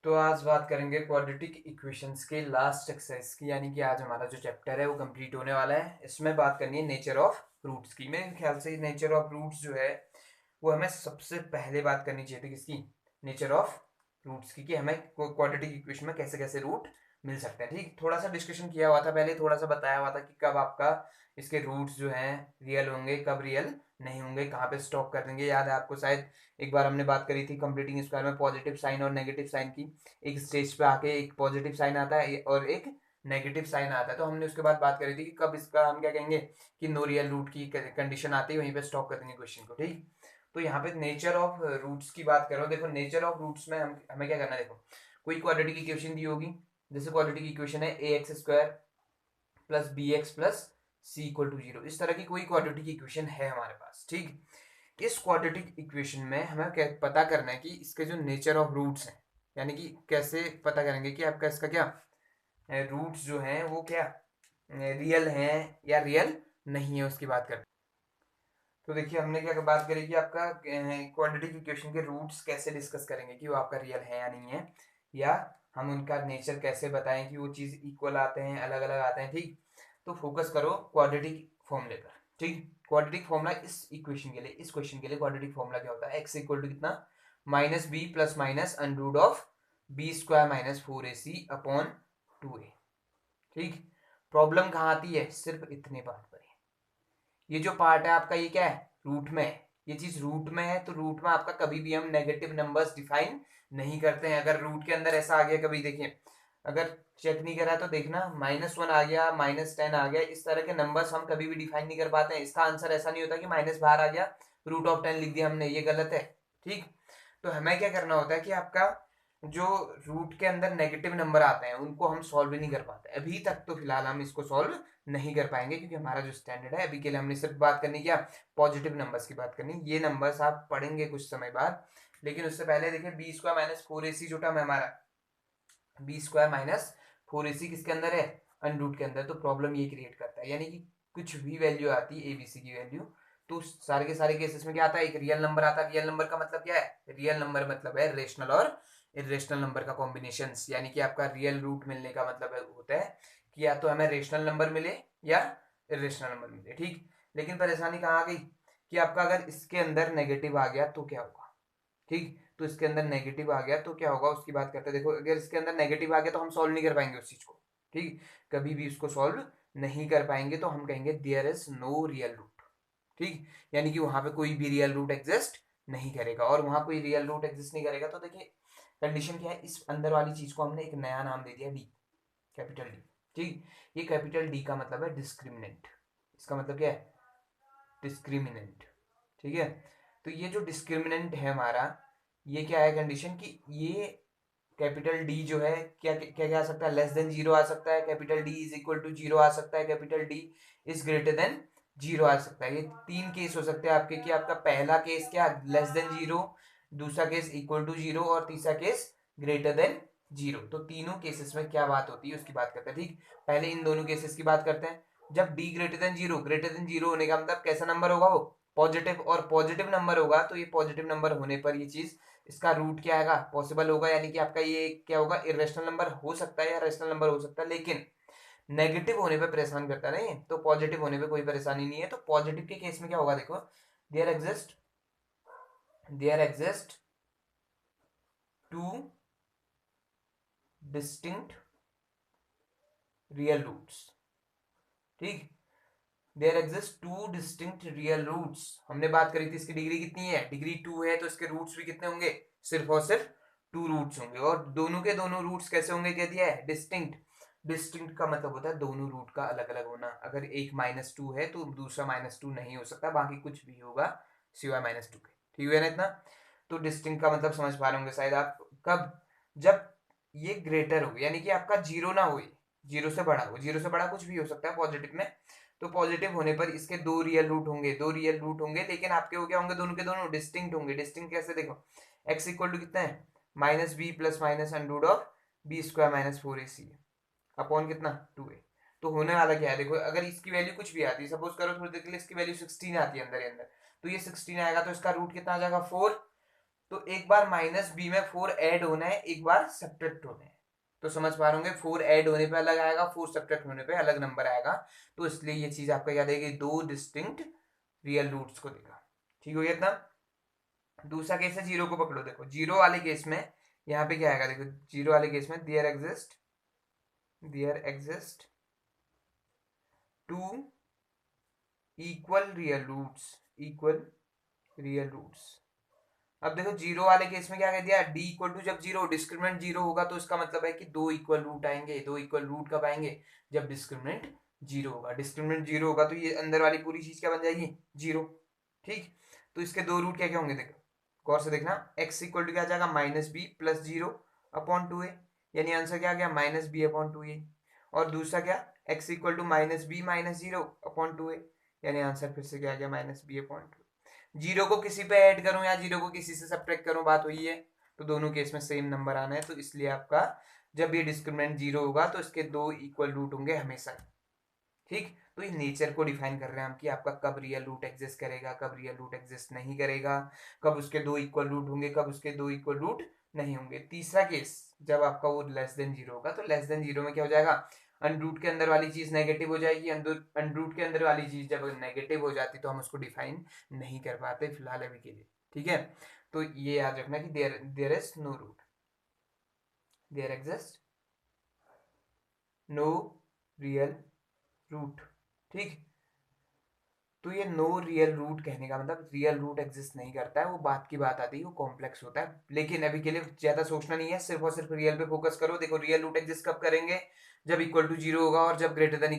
तो आज बात करेंगे क्वाड्रेटिक इक्वेशंस के लास्ट एक्सरसाइज की, यानी कि आज हमारा जो चैप्टर है वो कंप्लीट होने वाला है। इसमें बात करनी है नेचर ऑफ रूट्स की। मेरे ख्याल से नेचर ऑफ रूट्स जो है वो हमें सबसे पहले बात करनी चाहिए थी। किसकी? नेचर ऑफ रूट्स की, कि हमें क्वाड्रेटिक इक्वेशन में कैसे कैसे रूट मिल सकते हैं। ठीक, थोड़ा सा डिस्कशन किया हुआ था पहले, थोड़ा सा बताया हुआ था कि कब आपका इसके रूट्स जो हैं रियल होंगे, कब रियल नहीं होंगे, कहाँ पे स्टॉप कर देंगे। याद है आपको शायद, एक बार हमने बात करी थी कंप्लीटिंग स्क्वायर में पॉजिटिव साइन और नेगेटिव साइन की। एक स्टेज पे आके एक पॉजिटिव साइन आता है और एक नेगेटिव साइन आता है, तो हमने उसके बाद बात करी थी कि कब इसका हम क्या कहेंगे कि नो रियल रूट की कंडीशन आती है, वहीं पे स्टॉप कर देंगे क्वेश्चन को। ठीक, तो यहाँ पे नेचर ऑफ रूट्स की बात करो। देखो नेचर ऑफ रूट्स में हमें क्या करना है। देखो कोई क्वाड्रेटिक इक्वेशन दी होगी, जैसे क्वाड्रेटिक इक्वेशन है a x square plus b x plus c equal to zero. इस तरह की कोई क्वाड्रेटिक इक्वेशन है हमारे पास। ठीक, इस क्वाड्रेटिक इक्वेशन में हमें क्या पता करना है कि इसके जो नेचर ऑफ रूट्स हैं, यानी कि कैसे पता करेंगे कि आपका इसका क्या रूट्स जो हैं वो क्या रियल हैं या रियल नहीं है, उसकी बात करते हैं। तो देखिए हमने क्या बात करी कि आपका क्वाड्रेटिक इक्वेशन के रूट्स कैसे डिस्कस करेंगे कि वो आपका रियल है या नहीं है, या हम उनका नेचर कैसे बताएं कि वो चीज़ इक्वल आते हैं, अलग अलग आते हैं। ठीक, तो फोकस करो क्वाड्रेटिक फॉर्मूले पर। ठीक, क्वाड्रेटिक फॉर्मूला इस इक्वेशन के लिए, इस क्वेश्चन के लिए क्वाड्रेटिक फॉर्मूला क्या होता है? एक्स इक्वल टू कितना? Minus B plus minus under root of B square minus four A C upon two a. ठीक, प्रॉब्लम कहाँ आती है? सिर्फ इतने पार्ट पर। ये जो पार्ट है आपका, ये क्या है? रूट में है। ये चीज रूट में है, तो रूट में आपका कभी भी हम नेगेटिव नंबर्स डिफाइन नहीं करते हैं। अगर रूट के अंदर ऐसा आ गया, कभी देखिए अगर चेक नहीं करा तो देखना, माइनस वन आ गया, माइनस टेन आ गया, इस तरह के नंबर्स हम कभी भी डिफाइन नहीं कर पाते हैं। इसका आंसर ऐसा नहीं होता कि माइनस बाहर आ गया, रूट ऑफ टेन लिख दिया हमने, ये गलत है। ठीक, तो हमें क्या करना होता है कि आपका जो रूट के अंदर नेगेटिव नंबर आते हैं उनको हम सॉल्व ही नहीं कर पाते अभी तक। तो फिलहाल हम इसको सॉल्व नहीं कर पाएंगे, क्योंकि हमारा जो स्टैंडर्ड है अभी के लिए, हमने सिर्फ बात करनी क्या? पॉजिटिव नंबर्स की बात करनी। ये नंबर्स आप पढ़ेंगे कुछ समय बाद, लेकिन उससे पहले देखिए बी स्क्वायर माइनस फोर ए सी जो टर्म है हमारा, बी स्क्वायर माइनस फोर ए सी किसके अंदर है? अनरूट के अंदर। तो प्रॉब्लम ये क्रिएट करता है, यानी कि कुछ भी वैल्यू आती है एबीसी की वैल्यू, तो सारे के सारे केसेस में क्या आता है? एक रियल नंबर आता है। रियल नंबर का मतलब क्या है? रियल नंबर मतलब है रेशनल और इरेशनल नंबर का कॉम्बिनेशन। यानी कि आपका रियल रूट मिलने का मतलब होता है कि या तो हमें रेशनल नंबर मिले या इरेशनल नंबर मिले। ठीक, लेकिन परेशानी कहाँ आ गई कि आपका अगर इसके अंदर नेगेटिव आ गया तो क्या होगा? ठीक, तो इसके अंदर नेगेटिव आ गया तो क्या होगा उसकी बात करते हैं। देखो अगर इसके अंदर नेगेटिव आ गया तो हम सॉल्व नहीं कर पाएंगे उस चीज को। ठीक, कभी भी उसको सॉल्व नहीं कर पाएंगे, तो हम कहेंगे there is no real root. ठीक, यानी कि वहां पे कोई भी रियल रूट एग्जिस्ट नहीं करेगा, और वहां कोई रियल रूट एग्जिस्ट नहीं करेगा। तो देखिए कंडीशन क्या है, इस अंदर वाली चीज को हमने एक नया नाम दे दिया डी, कैपिटल डी। ठीक, ये कैपिटल डी का मतलब है डिस्क्रिमिनेंट। इसका मतलब क्या है? डिस्क्रिमिनेंट। ठीक है, तो ये जो डिस्क्रिमिनेंट है हमारा, ये क्या है कंडीशन कि ये कैपिटल डी जो है क्या क्या क्या आ सकता है? लेस देन जीरो आ सकता है, capital D is equal to zero आ सकता है, capital D is greater than zero आ सकता है। ये तीन केस हो सकते हैं आपके, कि आपका पहला केस क्या? लेस देन जीरो, दूसरा केस इक्वल टू जीरो, और तीसरा केस ग्रेटर देन जीरो। तो तीनों केसेस में क्या बात होती है उसकी बात करते हैं। ठीक, पहले इन दोनों केसेस की बात करते हैं। जब D greater than zero, greater than zero होने का मतलब कैसा नंबर होगा? वो पॉजिटिव, और पॉजिटिव नंबर होगा, तो ये पॉजिटिव नंबर होने पर ये चीज, इसका रूट क्या आएगा? पॉसिबल होगा, यानी कि आपका ये क्या होगा? इरेशनल नंबर हो सकता है या रेशनल नंबर हो सकता है। लेकिन नेगेटिव होने पे परेशान करता नहीं, तो पॉजिटिव होने पे कोई परेशानी नहीं है। तो पॉजिटिव के केस में क्या होगा? देखो there exist two distinct real roots. ठीक, there exist two distinct real roots. हमने बात करी थी इसकी डिग्री कितनी है? डिग्री टू है, तो इसके रूट्स भी कितने होंगे? सिर्फ और सिर्फ टू रूट्स होंगे। और दोनों के दोनों रूट्स कैसे होंगे कह दिया है? डिस्टिंक्ट। डिस्टिंक्ट का मतलब होता है दोनों रूट का अलग अलग होना। अगर एक माइनस टू है तो दूसरा माइनस टू नहीं हो सकता, बाकी कुछ भी होगा सिवाय माइनस टू के। ठीक है ना इतना? तो डिस्टिंक्ट का मतलब समझ पा रहे होंगे शायद आप। कब? जब ये ग्रेटर हो, यानी कि आपका जीरो ना हो, जीरो से बड़ा हो। जीरो से बड़ा कुछ भी हो सकता है पॉजिटिव में। तो पॉजिटिव होने पर इसके दो रियल रूट होंगे, दो रियल रूट होंगे, लेकिन आपके वो क्या होंगे? दोनों के दोनों डिस्टिंक्ट होंगे। डिस्टिंक्ट कैसे? देखो एक्स इक्वल टू कितना है? Minus B plus minus under root of B square minus four A C upon कितना? Two A. तो होने वाला क्या है? देखो अगर इसकी वैल्यू कुछ भी आती है, सपोज करो थोड़ी देर के लिए इसकी वैल्यू 16 आती है अंदर ही अंदर, तो ये 16 आएगा, तो इसका रूट कितना आ जाएगा? 4। तो एक बार माइनस बी में 4 ऐड होना है, एक बार सब्ट्रैक्ट होना है। तो समझ पा रहे होंगे 4 ऐड होने पे अलग आएगा, 4 सब्ट्रैक्ट होने पे अलग नंबर आएगा। तो इसलिए ये चीज आपका याद है कि दो डिस्टिंक्ट रियल रूट्स को देगा। ठीक हो गया इतना। दूसरा केस है जीरो को पकड़ो। देखो जीरो वाले केस में यहाँ पे क्या आएगा, देखो जीरो वाले केस में there exist two equal real roots. अब देखो जीरो वाले केस में क्या कह दिया, डी इक्वल टू जब जीरो डिस्क्रिमिनेंट जीरो होगा तो इसका मतलब है कि दो इक्वल रूट आएंगे। दो इक्वल रूट कब आएंगे, जब डिस्क्रिमिनेंट जीरो होगा। डिस्क्रिमिनेंट जीरो होगा तो ये अंदर वाली पूरी चीज क्या बन जाएगी, जीरो। ठीक, तो इसके दो रूट क्या क्या होंगे, देखो गौर से देखना। एक्स इक्वल टू क्या आ जाएगा, minus B plus zero upon two a, यानी आंसर क्या आ गया, minus b upon two a. और दूसरा क्या, x equal to minus b minus zero upon two a, यानी आंसर फिर से क्या आ गया, minus b upon two. Zero को किसी पे ऐड करूं या जीरो को किसी से सब्ट्रैक्ट करूं, बात हुई है। तो दोनों केस में सेम नंबर आना है, तो इसलिए आपका जब ये डिस्क्रिमिनेंट जीरो होगा तो इसके दो इक्वल रूट होंगे हमेशा। ठीक, तो ये नेचर को डिफाइन कर रहे हैं हम कि आपका कब रियल रूट एग्जिस्ट करेगा, कब रियल रूट एग्जिस्ट नहीं करेगा, कब उसके दो इक्वल रूट होंगे, कब उसके दो इक्वल रूट नहीं होंगे। तीसरा केस जब आपका वो लेस देन जीरो होगा, तो लेस देन जीरो में क्या हो जाएगा, अनरूट के अंदर वाली चीज नेगेटिव हो जाएगी। अनरूट के अंदर वाली चीज जब नेगेटिव हो जाती तो हम उसको डिफाइन नहीं कर पाते फिलहाल अभी के लिए। ठीक है, तो ये याद रखना कि there is no root, there exist no real root. ठीक, तो ये नो रियल रूट कहने का मतलब रियल रूट एग्जिस्ट नहीं करता है, वो बात की बात आती है, वो कॉम्प्लेक्स होता है। लेकिन अभी के लिए ज्यादा सोचना नहीं है, सिर्फ और सिर्फ रियल पे फोकस करो। देखो रियल रूट एग्जिस्ट कब करेंगे, जब इक्वल टू जीरो होगा और जब ग्रेटर देन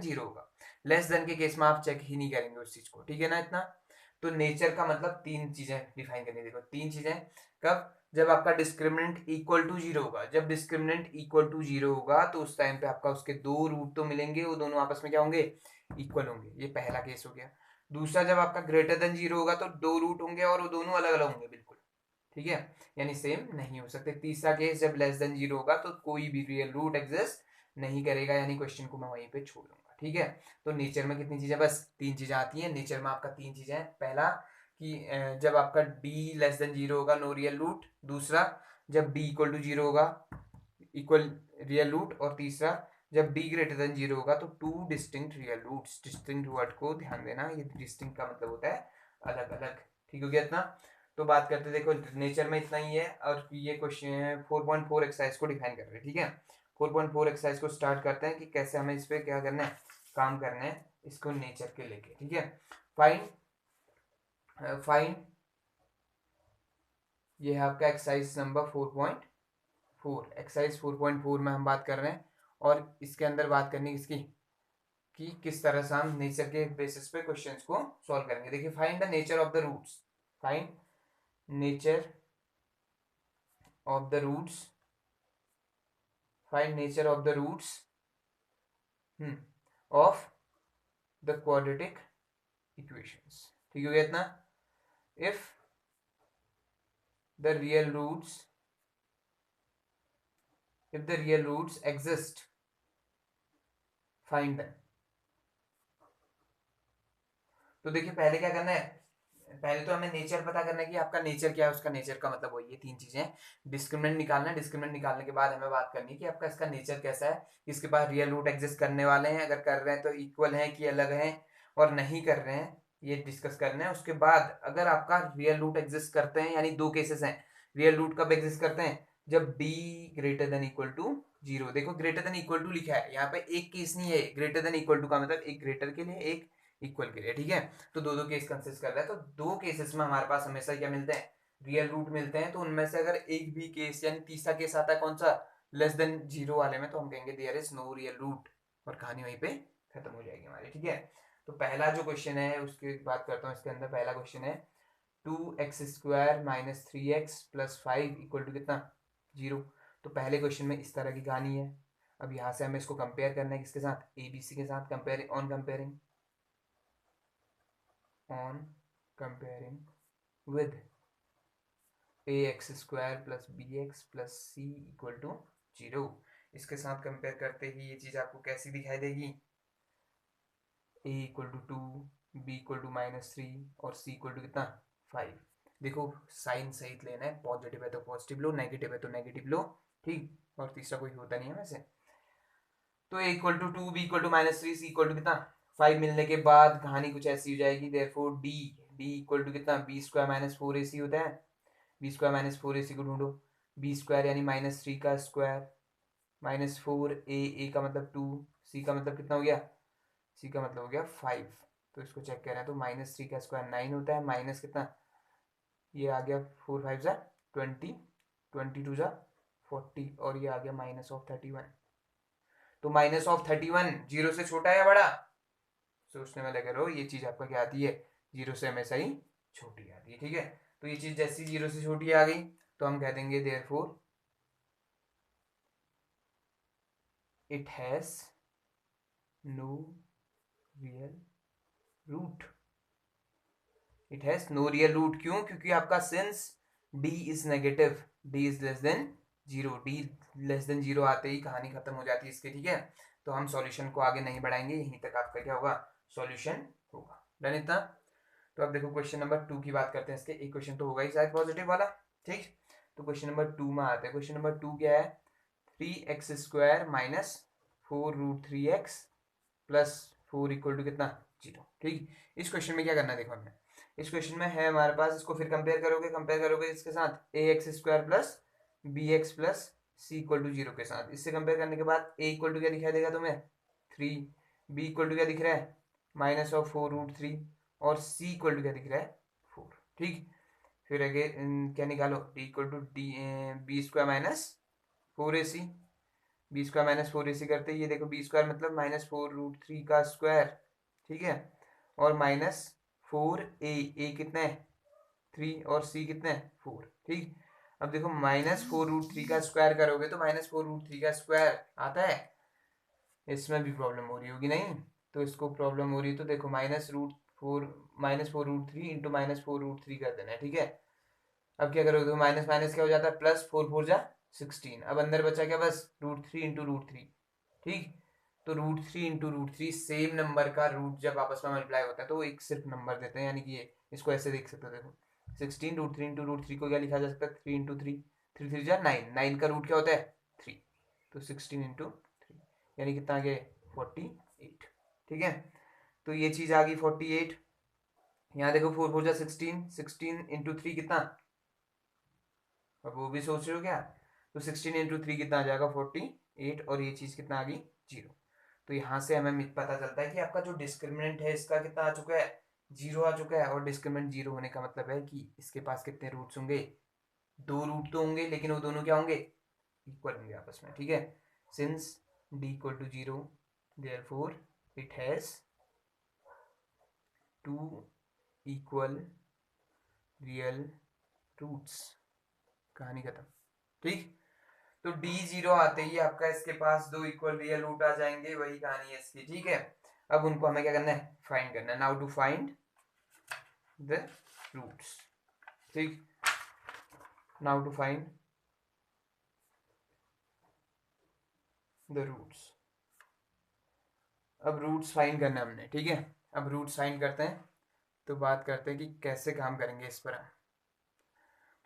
जीरो होगा। लेस देन के केस में आप चेक ही नहीं करेंगे उस चीज को। ठीक है ना इतना। तो नेचर का मतलब तीन चीजें डिफाइन करनी। देखो तीन चीजें कब, जब आपका डिस्क्रिमिनेंट इक्वल टू जीरो होगा। जब डिस्क्रिमिनेंट इक्वल टू जीरो होगा तो उस टाइम पे आपका उसके दो रूट तो मिलेंगे, वो दोनों आपस में क्या होंगे, इक्वल होंगे। ये पहला केस हो गया। दूसरा, जब आपका ग्रेटर देन जीरो होगा तो दो रूट होंगे और वो दोनों अलग अलग होंगे बिल्कुल। ठीक है, यानी सेम नहीं हो सकते। तीसरा केस, जब लेस देन जीरो होगा तो कोई भी रियल रूट एग्जिस्ट नहीं करेगा, यानी क्वेश्चन को मैं वहीं पे छोड़ दूंगा। ठीक है, तो नेचर में कितनी चीजें, बस तीन चीजें आती हैं नेचर में। आपका तीन चीजें, पहला कि जब आपका डी लेस देन जीरो होगा नो रियल रूट। दूसरा, जब डी इक्वल टू जीरो होगा इक्वल रियल रूट। और तीसरा, जब डी ग्रेटर देन जीरो होगा तो two distinct real roots. Distinct word को ध्यान देना, ये डिस्टिंक्ट का मतलब होता है अलग अलग। ठीक हो गया इतना। तो बात करते, देखो नेचर में इतना ही है। और ये क्वेश्चन 4.4 एक्सरसाइज को डिफाइन कर रहे हैं। ठीक है, 4.4 एक्सरसाइज को स्टार्ट करते हैं कि कैसे हमें इस पे क्या करना है, काम करना है इसको नेचर के लेके। ठीक है, फाइंड ये है आपका एक्सरसाइज नंबर 4.4। एक्सरसाइज 4.4 में हम बात कर रहे हैं और इसके अंदर बात करनी इसकी कि किस तरह से हम नेचर के बेसिस पे क्वेश्चंस को सॉल्व करेंगे। देखिए, find the nature of the roots. Find nature of the roots. Find nature of the roots of the quadratic equations. ठीक हो गया इतना। If the real roots exist, find them। तो देखिए पहले क्या करना है, पहले तो हमें नेचर पता करना है कि आपका नेचर क्या है। उसका नेचर का मतलब वही है, तीन चीजें। डिस्क्रिमिनेंट निकालना है, डिस्क्रिमिनेंट निकालने के बाद हमें बात करनी है कि आपका इसका नेचर कैसा है। इसके पास रियल रूट एग्जिस्ट करने वाले हैं, अगर कर रहे हैं तो इक्वल हैं कि अलग हैं, और नहीं कर रहे हैं ये डिस्कस करना है। उसके बाद अगर आपका रियल रूट एग्जिस्ट करते हैं, यानी दो केसेस हैं। रियल रूट कब एग्जिस्ट करते हैं, जब b greater than equal to zero. देखो ग्रेटर देन इक्वल टू लिखा है यहाँ पे, एक केस नहीं है। ग्रेटर देन इक्वल टू का मतलब एक ग्रेटर के लिए, एक इक्वल के लिए। ठीक है, तो दो दो केस कंसिस्ट कर रहा है। तो दो केसेस में हमारे पास हमेशा क्या मिलते हैं, रियल रूट मिलते हैं। तो उनमें से अगर एक भी केस यानी तीसरा केस आता है कौन सा, लेस देन जीरो वाले में, तो हम कहेंगे there is no real root, और कहानी वहीं पे खत्म हो जाएगी हमारी। ठीक है, तो पहला जो क्वेश्चन है उसकी बात करता हूँ। इसके अंदर पहला क्वेश्चन है 2x² minus 3x plus 5 equal to कितना, जीरो। तो पहले क्वेश्चन में इस तरह की कहानी है। अब यहाँ से हमें इसको कंपेयर करना है किसके साथ, ABC के साथ। Comparing on comparing with ax² plus bx plus c equal to zero. इसके साथ कंपेयर करते ही ये चीज आपको कैसी दिखाई देगी, a equal to 2, b equal to -3 और c इक्वल टू कितना 5। देखो साइन सहित लेना है, पॉजिटिव है तो पॉजिटिव लो, नेगेटिव है तो नेगेटिव लो, ठीक। और तीसरा कोई होता नहीं है वैसे। तो a equal to 2, b equal to -3, c equal to कितना 5 मिलने के बाद कहानी कुछ ऐसी हो जाएगी, therefore D D equal to कितना बी स्क्वायर -4ac होता है। बी स्क्वायर -4ac को ढूंढो। बी स्क्वायर यानी -3 का स्क्वायर -4 ए का मतलब 2, सी का मतलब कितना हो गया, सी का मतलब हो गया 5। तो इसको चेक कर रहे हैं तो -3 का स्क्वायर 9 होता है, माइनस कितना, ये आ गया 4 5 जा 20, 22 जा 40, और ये आ गया -31। तो -31 जीरो से छोटा है या बड़ा, सोचने में लगे रहो, ये चीज आपको क्या आती है, जीरो से हमेशा ही छोटी आती है, ठीक है। तो ये चीज जैसी जीरो से छोटी आ गई तो हम कह देंगे therefore it has no real root. It has no real root, क्यों, क्योंकि आपका since D is negative, D is less than zero, D less than zero आते ही कहानी खत्म हो जाती है इसकी, ठीक है। तो हम सॉल्यूशन को आगे नहीं बढ़ाएंगे, यहीं तक आपका क्या होगा, सॉल्यूशन होगा। डन इतना। तो अब देखो क्वेश्चन नंबर 2 की बात करते हैं। इसके एक क्वेश्चन तो होगा ही शायद पॉजिटिव वाला, ठीक। तो क्वेश्चन नंबर 2 में आते हैं। क्वेश्चन नंबर 2 क्या है, 3x² -4√3x plus 4 equal to कितना, 0, ठीक। इस क्वेश्चन में क्या करना है, देखो हमने इस क्वेश्चन में है हमारे पास, इसको फिर कंपेयर करोगे इसके साथ ax² plus bx plus c equal to 0 के साथ। इससे कंपेयर करने के बाद a इक्वल टू क्या दिखाई देगा तुम्हें 3, b इक्वल टू क्या दिख रहा है -4√3, और c इक्वल टू क्या दिख रहा है 4, ठीक। फिर आगे क्या निकालो, d equal to D b² -4ac करते ये देखो, b² मतलब -4√3 का स्क्वायर, ठीक है, और -4a कितना है 3, और c कितना है 4, ठीक। अब देखो -4√3 का स्क्वायर करोगे तो -4√3 का स्क्वायर आता है, इसमें भी प्रॉब्लम हो रही होगी नहीं, तो इसको प्रॉब्लम हो रही है तो देखो -4√3 इंटू -4√3 कर देना है, ठीक है। अब क्या करोगे, माइनस माइनस क्या हो जाता है, प्लस 4 4 जा 16, अब अंदर बचा क्या बस √3 इंटू √3, ठीक। तो √3 इंटू √3 सेम नंबर का रूट जब आपस में मल्टीप्लाई होता है तो एक सिर्फ नंबर देते हैं, यानी कि ये इसको ऐसे देख सकते हो, देखो 16 √3 इंटू √3 को क्या लिखा जा सकता है 3 इंटू 3, 3 3 जा 9, 9 का रूट क्या होता है 3, तो 16 इंटू 3 यानी कितना आ गया 48, ठीक है। तो ये चीज आ गई 48। यहाँ देखो 4 4 जा 16, 16 इंटू 3 कितना, अब वो भी सोच रहे हो क्या, तो 16 इंटू 3 कितना आ जाएगा 48, और ये चीज कितना आ गई 0। तो यहाँ से हमें पता चलता है कि आपका जो डिस्क्रिमिनेंट है इसका कितना आ चुका है 0 आ चुका है, और डिस्क्रिमिनेंट 0 होने का मतलब है कि इसके पास कितने रूट्स होंगे, 2 रूट तो होंगे, लेकिन वो दोनों क्या होंगे इक्वल होंगे आपस में, ठीक है। Since d equal to 0 therefore it has 2 equal real roots, कहानी खत्म, ठीक। तो d0 आते ही आपका इसके पास 2 इक्वल रियल रूट आ जाएंगे, वही कहानी है इसकी, ठीक है। अब उनको हमें क्या करना है, फाइंड करना है। Now to find the roots, ठीक। Now to find the roots. अब रूट्स फाइंड करना है हमने, ठीक है। अब रूट्स फाइंड करते हैं, तो बात करते हैं कि कैसे काम करेंगे इस पर।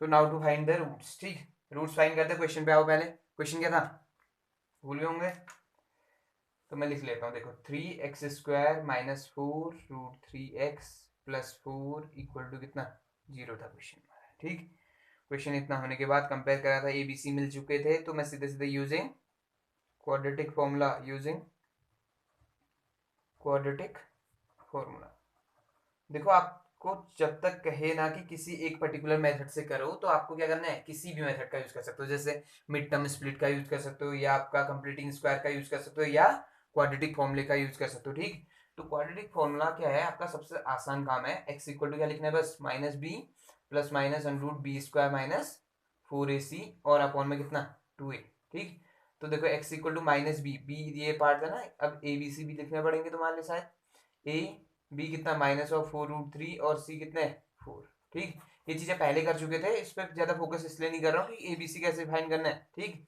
तो now to find the roots, ठीक। रूट्स फाइंड करते हैं, क्वेश्चन पे आओ पहले। क्वेश्चन क्या था, भूल गए होंगे, तो मैं लिख लेता हूँ, देखो 3x² -4√3x plus 4 equal to कितना 0 था क्वेश्चन में, ठीक। क्वेश्चन इतना होने के बाद कंपेयर करा था, ए बी सी मिल चुके थे, तो मैं सीधे सीधे यूजिंग क्वाड्रेटिक फॉर्मूला, देखो आपको जब तक कहे ना कि किसी एक पर्टिकुलर मेथड से करो, तो आपको क्या करना है, किसी भी मेथड का यूज कर सकते हो, जैसे मिड टर्म स्प्लिट का यूज कर सकते हो, या आपका कंप्लीटिंग स्क्वायर का यूज कर सकते हो, या क्वाड्रेटिक फॉर्मूले का यूज कर सकते हो, ठीक। तो क्वाड्रेटिक फॉर्मूला क्या है, आपका सबसे आसान काम है, x इक्वल टू क्या लिखना है बस -b प्लस -√b² -4ac और अपॉन में कितना 2a, ठीक। तो देखो x इक्वल टू -b ये पार्ट है ना, अब a b c भी लिखने पड़ेंगे तुम्हारे लिए शायद। a b कितना -4√3 और c कितने 4, ठीक। ये चीजें पहले कर चुके थे, इस पर ज्यादा फोकस इसलिए नहीं कर रहा हूँ कि abc कैसे फाइंड करना है, ठीक।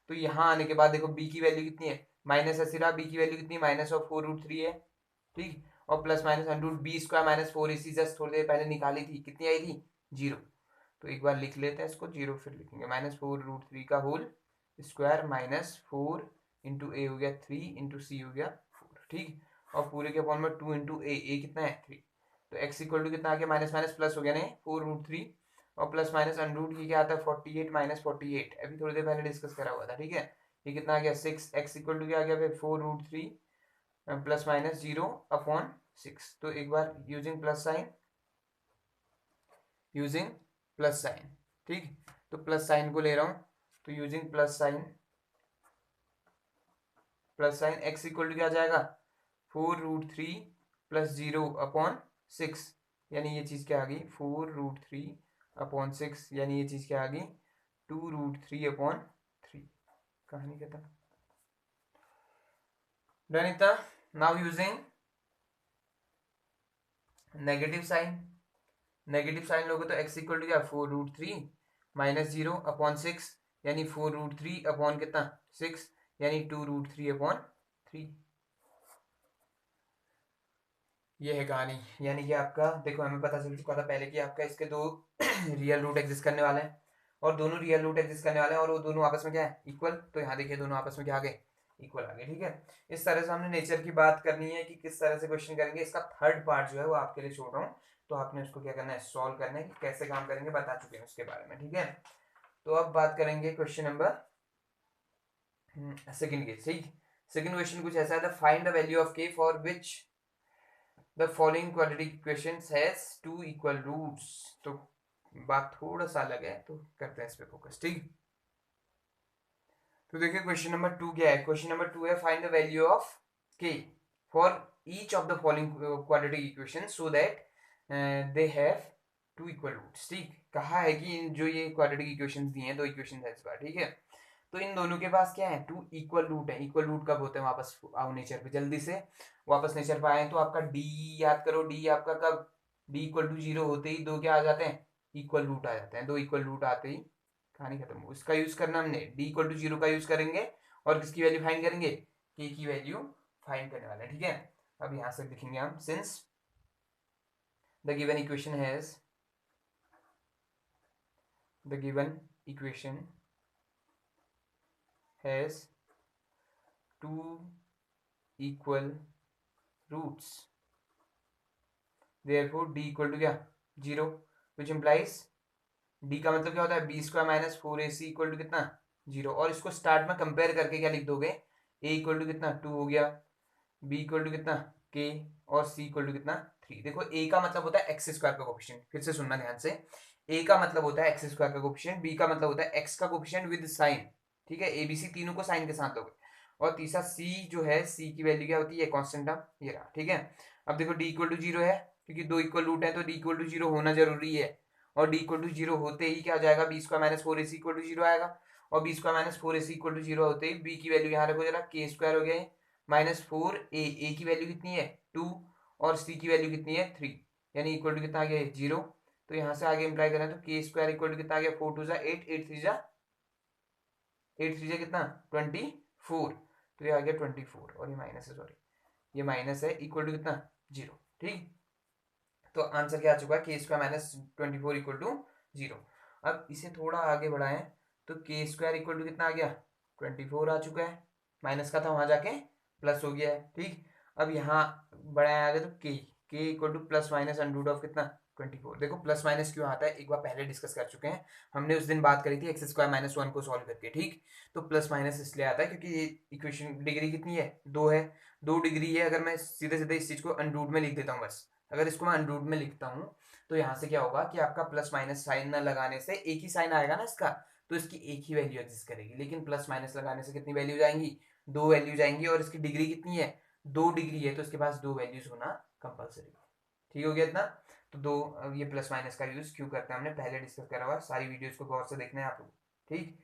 तो यहाँ आने के बाद देखो b की वैल्यू कितनी है -80 रहा, b की वैल्यू कितनी -4√3 है, ठीक। और plus minus √b² -4ac just थोड़ी देर पहले निकाली थी, कितनी आई थी 0। तो एक बार लिख लेते हैं इसको, 0 फिर लिखेंगे -4√3 का होल स्क्वायर -4 इंटू ए हो गया 3 इंटू सी हो गया 4, ठीक। और पूरे के फॉर्म में 2 इंटू ए कितना है 3, तो x इक्वल टू कितना आ गया माइनस माइनस प्लस हो गया नहीं 4√3 और प्लस माइनस अंडरूट की क्या आता है 48 -48, अभी थोड़ी देर पहले डिस्कस करा हुआ था, ठीक है। ये कितना आ गया 6, x इक्वल टू क्या आ गया फिर 4√3 प्लस माइनस 0/6। तो एक बार यूजिंग प्लस साइन, ठीक। तो प्लस साइन को ले रहा हूं, तो using plus sign x equal to क्या आ जाएगा 4√3 प्लस 0/6, यानी ये चीज क्या आ गई 4√3/6, यानी ये चीज क्या आ गई 2√3/3। कहानी खत्म। डन इतना। नाउ यूजिंग नेगेटिव साइन लोगे तो x इक्वल टू क्या 4√3 माइनस 0/6, यानी 4√3 कितना 6, यानी 2√3/3। ये है कहानी। यानी कि आपका देखो हमें पता चल चुका था पहले कि आपका इसके दो रियल रूट एग्जिस्ट करने वाले हैं, और दोनों रियल रूट एग्जिस्ट करने वाले हैं और वो दोनों आपस में क्या है इक्वल। तो यहाँ देखिए दोनों आपस में क्या आ गए इक्वल आ गए, ठीक है। इस तरह से हमने नेचर की बात करनी है कि किस तरह से क्वेश्चन करेंगे। इसका थर्ड पार्ट जो है वो आपके लिए छोड़ रहा हूँ, तो आपने उसको क्या करना है सॉल्व करना है कि कैसे काम करेंगे बता चुके हैं उसके बारे में, ठीक है। तो अब बात करेंगे क्वेश्चन नंबर सेकंड के, ठीक। सेकंड क्वेश्चन कुछ ऐसा है, find the value of K for which the following quadratic equations has 2 equal roots. तो बात थोड़ा सा अलग है, तो करते हैं इस पे फोकस, ठीक। तो देखिए क्वेश्चन नंबर 2 क्या है। क्वेश्चन नंबर 2 है find the value of K for each of the following quadratic equation so that they have 2 equal roots, ठीक। कहा है कि जो ये क्वाड्रेटिक इक्वेशंस दिए हैं, दो इक्वेशंस है इस बार, ठीक है। तो इन दोनों के पास क्या है 2 इक्वल रूट है। इक्वल रूट कब होते हैं, वापस आओ नेचर पे जल्दी से, वापस नेचर पे आए तो आपका डी याद करो, डी आपका कब डी इक्वल टू 0 होते ही दो क्या आ जाते हैं इक्वल रूट आ जाते हैं। दो इक्वल रूट आते ही कहानी खत्म हो। इसका यूज करना हमने डी इक्वल टू 0 का यूज करेंगे और किसकी वैल्यू फाइंड करेंगे के की वैल्यू फाइंड करने वाले, ठीक है। अब यहां से लिखेंगे हम since the given equation has the given equation has 2 equal roots, therefore d equal to क्या 0, which implies d का मतलब क्या होता है b² minus 4ac equal to कितना 0। और इसको स्टार्ट में कंपेयर करके क्या लिख दोगे a इक्वल टू कितना 2 हो गया, b इक्वल टू कितना k और c इक्वल टू कितना 3। देखो a का मतलब होता है एक्स स्क्वायर का कोफिशिएंट, फिर से सुनना ध्यान से। a का मतलब होता है एक्स स्क्वायर का कोफिशिएंट, b का मतलब होता है x का कोफिशिएंट विद साइन, ठीक है। a b c तीनों को साइन के साथ लोगे। और तीसरा c जो है c की वैल्यू क्या होती है कांस्टेंट टर्म, ये रहा, ठीक है। अब देखो d इक्वल टू 0 है, क्योंकि दो इक्वल रूट है तो d इक्वल टू 0 होना जरूरी है। और d इक्वल टू 0 होते ही क्या आ जाएगा b² minus 4ac equal to 0 आएगा। और b² minus 4ac equal to 0 होते ही b की वैल्यू यहाँ रखो जरा k² हो गया -4a की वैल्यू कितनी है 2 और c की वैल्यू कितनी है 3, यानी इक्वल टू कितना आ गया 0। तो यहाँ से आगे इंप्लाई करें तो k² इक्वल टू कितना आ गया 4 2 8 8 3 कितना 24, तो ये आ गया 24 और ये माइनस है, सॉरी ये माइनस है, इक्वल टू कितना 0, ठीक। तो आंसर क्या आ चुका है k² माइनस 24 इक्वल टू 0। अब इसे थोड़ा आगे बढ़ाएं तो k² इक्वल टू कितना आ गया 24 आ चुका है, माइनस का था वहां जाके प्लस हो गया है, ठीक। अब यहाँ बढ़ाएं आगे तो k equal two plus minus under of कितना 24। देखो प्लस माइनस क्यों आता है एक बार पहले डिस्कस कर चुके हैं हमने, उस दिन बात करी थी x² माइनस 1 को सॉल्व करके, ठीक। तो प्लस माइनस इसलिए आता है क्योंकि ये इक्वेशन डिग्री कितनी है 2 है, 2 डिग्री है। अगर मैं सीधे सीधे इस चीज को अंडरूट में लिख देता हूँ, बस अगर इसको मैं अंडरूट में लिखता हूँ तो यहाँ से क्या होगा कि आपका प्लस माइनस साइन न लगाने से एक ही साइन आएगा ना इसका, तो इसकी एक ही वैल्यू एग्जिस्ट करेगी। लेकिन प्लस माइनस लगाने से कितनी वैल्यू जाएंगी 2 वैल्यू जाएंगी, और इसकी डिग्री कितनी है 2 डिग्री है, तो इसके पास 2 वैल्यूज होना कंपलसरी, ठीक हो गया इतना। तो दो ये प्लस माइनस का यूज क्यों करते हैं हमने पहले डिस्कस करा हुआ, सारी वीडियोस को गौर से देखना है आप लोग, ठीक।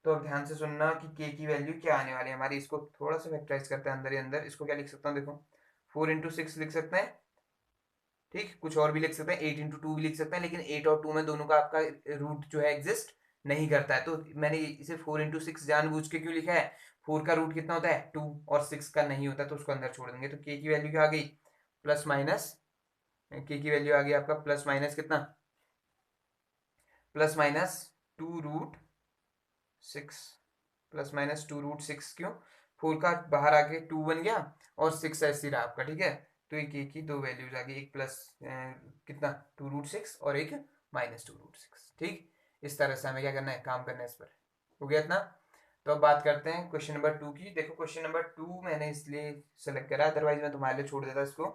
तो अब ध्यान से सुनना कि के की वैल्यू क्या आने वाली है हमारी। इसको थोड़ा सा फैक्टराइज करते हैं अंदर ही अंदर। इसको क्या लिख सकता हूँ देखो 4 इंटू 6 लिख सकते हैं, ठीक। कुछ और भी लिख सकते हैं 8 इंटू 2 भी लिख सकते हैं, लेकिन 8 और 2 में दोनों का आपका रूट जो है एग्जिस्ट नहीं करता है। तो मैंने इसे 4 इंटू 6 जानबूझ के क्यों लिखा है, 4 का रूट कितना होता है 2 और 6 का नहीं होता, तो उसको अंदर छोड़ देंगे। तो के की वैल्यू क्या आ गई प्लस माइनस, के की वैल्यू आ गई आपका प्लस माइनस कितना प्लस माइनस 2√6 प्लस माइनस 2√6 क्यों, 4 का बाहर आके 2 बन गया और 6 ऐसे रहा आपका, ठीक है। तो एक की दो वैल्यूज आ गई, एक प्लस कितना 2√6 और एक माइनस 2√6, ठीक। इस तरह से हमें क्या करना है, काम करना है इस पर। हो गया इतना। तो अब बात करते हैं क्वेश्चन नंबर 2 की। देखो क्वेश्चन नंबर 2 मैंने इसलिए सेलेक्ट करा, अदरवाइज मैं तुम्हारे लिए छोड़ देता इसको,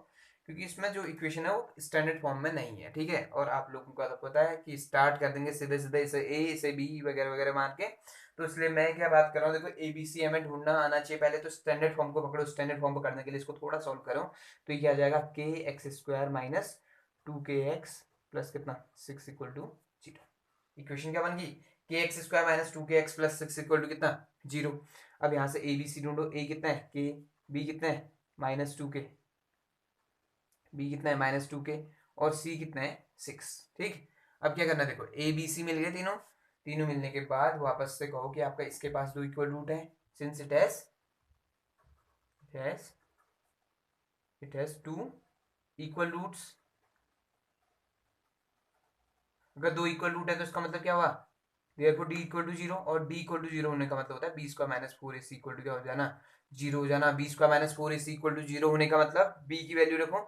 क्योंकि इसमें जो इक्वेशन है वो स्टैंडर्ड फॉर्म में नहीं है, ठीक है। और आप लोगों को तो पता है कि स्टार्ट कर देंगे सीधे सीधे इसे ए इसे बी वगैरह वगैरह मान के। तो इसलिए मैं क्या बात कर रहा हूँ, देखो ए बी सी हमें ढूंढना आना चाहिए पहले, तो स्टैंडर्ड फॉर्म को पकड़ो। स्टैंडर्ड फॉर्म को करने के लिए इसको थोड़ा सॉल्व करो, तो ये क्या आ जाएगा, के X square minus 2kx plus कितना 6 इक्वल टू 0। इक्वेशन क्या बन गई, K X square minus 2kx plus 6 equal to कितना 0। अब यहाँ से ए बी सी ढूंढो, ए कितना है के, बी कितना है -2k, बी कितना है -2k और सी कितना है 6, ठीक। अब क्या करना है, देखो ए बी सी मिल गए तीनों, तीनों मिलने के बाद वापस से कहो कि आपका इसके पास दो इक्वल रूट है, since it has two equal roots. अगर दो इक्वल रूट है तो इसका मतलब क्या हुआ, देयरफॉर d इक्वल टू 0, और d इक्वल टू 0 होने का मतलब होता है B square minus 4ac equal to क्या हो जाना, 0 हो जाना। B square minus 4ac equal to 0 होने का मतलब b की वैल्यू रखो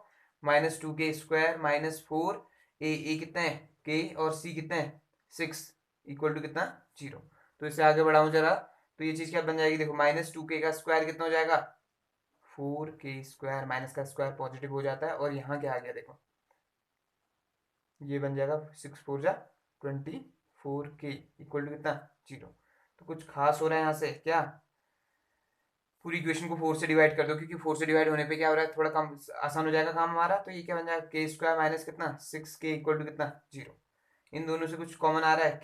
-2k स्क्वायर माइनस 4 ए कितना है k और c कितना है 6 इक्वल टू कितना 0। तो इससे आगे बढ़ाऊं जरा, तो ये चीज क्या बन जाएगी, देखो -2k का स्क्वायर कितना हो जाएगा 4k स्क्वायर, माइनस का स्क्वायर पॉजिटिव हो जाता है, और यहाँ क्या आ गया देखो, ये बन जाएगा 6 4 जा 24k इक्वल टू कितना 0। तो कुछ खास हो रहा है यहाँ से क्या, पूरी इक्वेशन को 4 से डिवाइड कर दो, क्योंकि 4 से डिवाइड होने पे क्या हो रहा है, थोड़ा कम आसान हो जाएगा काम हमारा। तो ये क्या बन जाएगा के स्क्वायर माइनस कितना 6k इक्वल टू कितना 0। इन दोनों से कुछ कॉमन आ रहा है,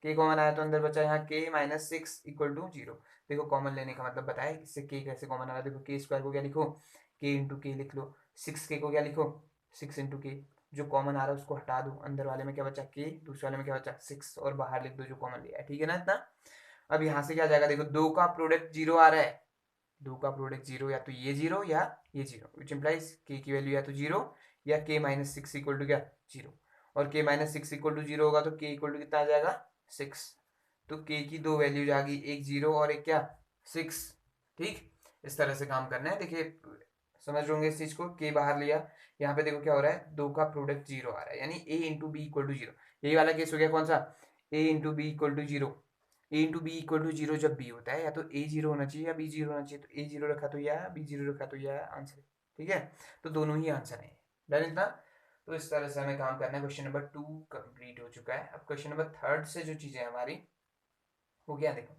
के कॉमन आया तो अंदर बचा यहाँ के -6 इक्वल टू 0। देखो कॉमन लेने का मतलब बताए, इससे के कैसे कॉमन आ रहा है। देखो के स्क्वायर को क्या लिखो, के इंटू के लिख लो, 6k को क्या लिखो 6 इंटू के। जो कॉमन आ रहा है उसको हटा दो, अंदर वाले में क्या बचा के, दूसरे वाले में क्या बचा 6, और बाहर लिख दो जो कॉमन लिया है, ठीक है ना इतना। अब यहाँ से क्या जाएगा, देखो दो का प्रोडक्ट 0 आ रहा है, दो का प्रोडक्ट 0, या तो ये 0 या ये 0, विच इम्प्लाइज के की वैल्यू या तो 0 या के -6 इक्वल टू क्या 0। और के -6 इक्वल टू 0 होगा तो के इक्वल टू कितना आ जाएगा 6। तो के की दो वैल्यूज आ गई, एक 0 और एक क्या 6, ठीक। इस तरह से काम करना है। देखिए समझ रहे होंगे इस चीज को, के बाहर लिया, यहाँ पे देखो क्या हो रहा है, दो का प्रोडक्ट 0 आ रहा है, यानी a into b equal to 0। यही वाला केस हो गया कौन सा, a into b equal to 0। A into b equal to 0 जब बी होता है, या तो ए 0 होना चाहिए या बी 0 होना चाहिए। तो ए 0 रखा तो यह, बी 0 रखा तो यह आंसर, ठीक है। तो दोनों ही आंसर है, डन इतना। तो इस तरह से हमें काम करना है। क्वेश्चन नंबर 2 कंप्लीट हो चुका है। अब क्वेश्चन नंबर 3 से जो चीजें हमारी हो गया, देखो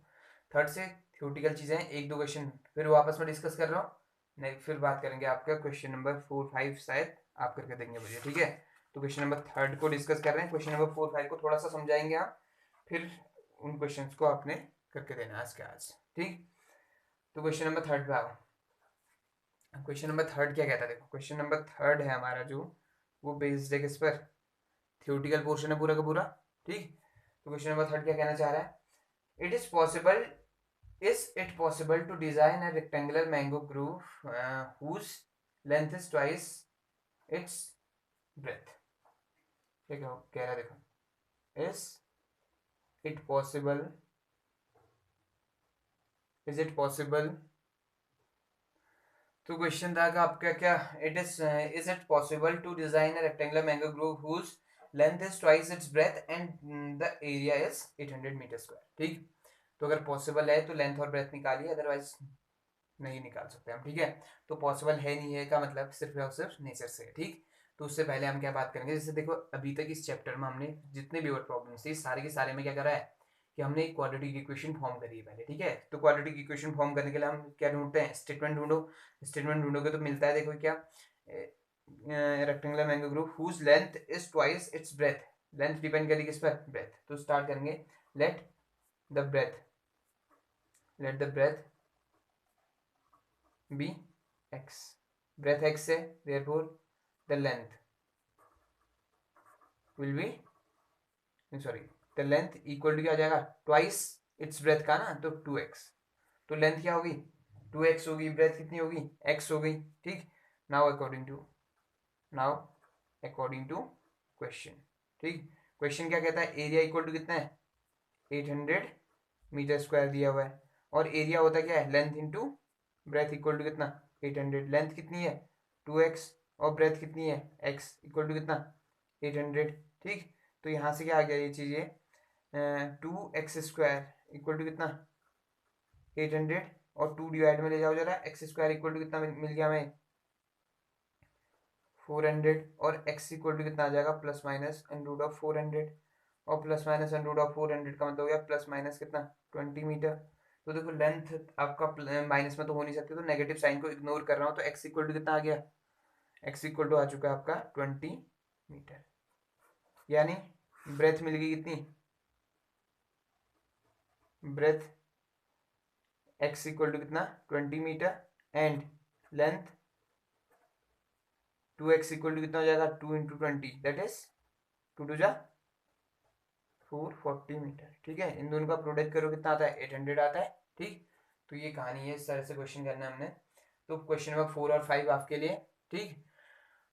3 से थ्योरेटिकल चीजें हैं, एक दो क्वेश्चन फिर वापस में डिस्कस कर रहा हूँ, नहीं फिर बात करेंगे आपका क्वेश्चन नंबर 4 5 शायद आप करके देंगे मुझे, ठीक है। तो क्वेश्चन नंबर 3 को डिस्कस कर रहे हैं, क्वेश्चन नंबर 4 5 को थोड़ा सा समझाएंगे आप, फिर उन क्वेश्चंस को आपने करके देना आज के आज, ठीक। तो क्वेश्चन नंबर 3 पे आओ। क्वेश्चन नंबर 3 क्या कहता है, देखो क्वेश्चन नंबर 3 है हमारा जो, वो बेस्ड है किस पर, थ्योरेटिकल पोर्शन है पूरा का पूरा, ठीक। तो क्वेश्चन नंबर 3 क्या कहना चाह रहा है, it is possible, is it possible to design a rectangular mango groove whose length is twice its breadth। ठीक है कह रहा है, देखो is it possible, is it possible, तो क्वेश्चन था कि आपका क्या, it is it possible to design a rectangular mango grove whose length is twice its breadth and the area is 800 metre square, ठीक। तो अगर पॉसिबल है तो लेंथ और ब्रेथ निकालिए, अदरवाइज नहीं निकाल सकते हम, ठीक है। तो पॉसिबल है नहीं है का मतलब सिर्फ और सिर्फ नेचर से है, ठीक। तो उससे पहले हम क्या बात करेंगे, जैसे देखो अभी तक इस चैप्टर में हमने जितने भी और प्रॉब्लम्स थी सारे के सारे में क्या करा है कि हमने एक क्वाड्रेटिक इक्वेशन फॉर्म करी है पहले, ठीक है। तो क्वाड्रेटिक इक्वेशन फॉर्म करने के लिए हम क्या ढूंढते हैं, स्टेटमेंट ढूंढो। स्टेटमेंट ढूंढोगे तो मिलता है, देखो क्या, rectangular mango group whose length is twice its breadth, length depend करेगी किस पर, ब्रेथ। तो स्टार्ट करेंगे, let the breadth, let the breadth be x, breadth x है, therefore the length will be, sorry, the length equal to क्या आ जाएगा, twice its breath का ना, तो 2x। तो लेंथ क्या होगी 2x होगी, ब्रेथ कितनी होगी x हो गई, ठीक। Now according to, now according to question, ठीक। क्वेश्चन क्या कहता है, एरिया इक्वल टू कितना है 800 मीटर स्क्वायर दिया हुआ है, और एरिया होता क्या है length into breadth equal to कितना 800, लेंथ कितनी है 2x और ब्रेथ कितनी है x इक्वल टू कितना 800। ठीक, तो यहाँ से क्या आ गया ये चीज़, ये 2x² इक्वल टू कितना 800, और 2 डिवाइड में ले जाओ जरा, x² इक्वल टू कितना मिल गया हमें 400, और x इक्वल टू कितना आ जाएगा प्लस माइनस अंडर ऑफ 400, और प्लस माइनस अंडर ऑफ 400 का मतलब हो गया प्लस माइनस कितना 20 मीटर। तो देखो लेंथ आपका माइनस में तो हो नहीं सकती, तो नेगेटिव साइन को इग्नोर कर रहा हूँ, तो x इक्वल टू कितना आ गया, x इक्वल टू आ चुका है आपका 20 मीटर, यानी ब्रेथ मिल गई कितनी, ब्रेथ x इक्वल टू कितना 20 metre, and length 2x equal to कितना हो जाएगा 2 इंटू 20, दैट इज 2 टू जा 440 मीटर। ठीक है, इन दोनों का प्रोडक्ट करो कितना आता है 800 आता है। ठीक, तो ये कहानी है, इस तरह से क्वेश्चन करना है हमने। तो क्वेश्चन नंबर 4 और 5 आपके लिए। ठीक,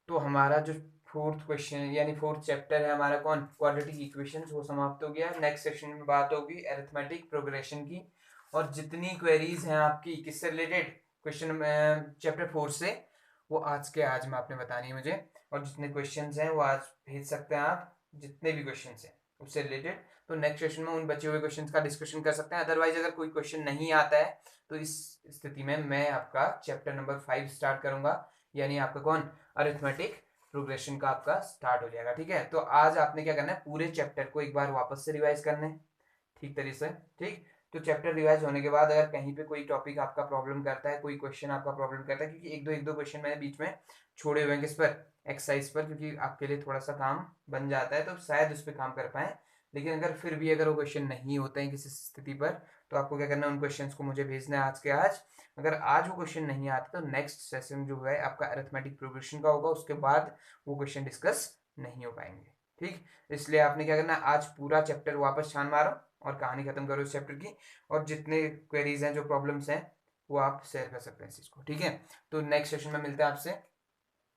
तो हमारा जो फोर्थ क्वेश्चन यानी फोर्थ चैप्टर है हमारा कौन, क्वाड्रेटिक इक्वेशंस, वो समाप्त हो गया। नेक्स्ट सेक्शन में बात होगी अरिथमेटिक प्रोग्रेशन की, और जितनी क्वेरीज हैं आपकी किससे रिलेटेड, क्वेश्चन चैप्टर 4 से, वो आज के आज में आपने बतानी है मुझे, और जितने क्वेश्चंस हैं वो आज भेज सकते हैं आप, जितने भी क्वेश्चंस हैं उससे रिलेटेड। तो नेक्स्ट सेशन में उन बचे हुए क्वेश्चंस का डिस्कशन कर सकते हैं। अदरवाइज अगर कोई क्वेश्चन नहीं आता है तो इस स्थिति में मैं आपका चैप्टर नंबर 5 स्टार्ट करूंगा, यानी आपका कौन, अरिथमेटिक प्रोग्रेशन का आपका स्टार्ट हो जाएगा। ठीक है, तो आज आपने क्या करना है, पूरे चैप्टर को एक बार वापस से रिवाइज करना है ठीक तरीके से। ठीक, तो चैप्टर रिवाइज होने के बाद अगर कहीं पे कोई टॉपिक आपका प्रॉब्लम करता है, कोई क्वेश्चन आपका प्रॉब्लम करता है, क्योंकि एक दो क्वेश्चन मैंने बीच में छोड़े हुए हैं किस पर, एक्सरसाइज पर, क्योंकि आपके लिए थोड़ा सा काम बन जाता है, तो शायद उस पर काम कर पाए। लेकिन अगर फिर भी अगर वो क्वेश्चन नहीं होते हैं किसी स्थिति पर, तो आपको क्या करना है, उन क्वेश्चंस को मुझे भेजना है आज के आज। अगर आज वो क्वेश्चन नहीं आता तो नेक्स्ट सेशन जो है आपका अरिथमेटिक प्रोग्रेशन का होगा, उसके बाद वो क्वेश्चन डिस्कस नहीं हो पाएंगे। ठीक, इसलिए आपने क्या करना है, आज पूरा चैप्टर वापस छान मारो और कहानी खत्म करो इस चैप्टर की, और जितने क्वेरीज हैं जो प्रॉब्लम्स हैं वो आप शेयर कर सकते हैं इस चीज़ को। ठीक है, तो नेक्स्ट सेशन में मिलते हैं आपसे।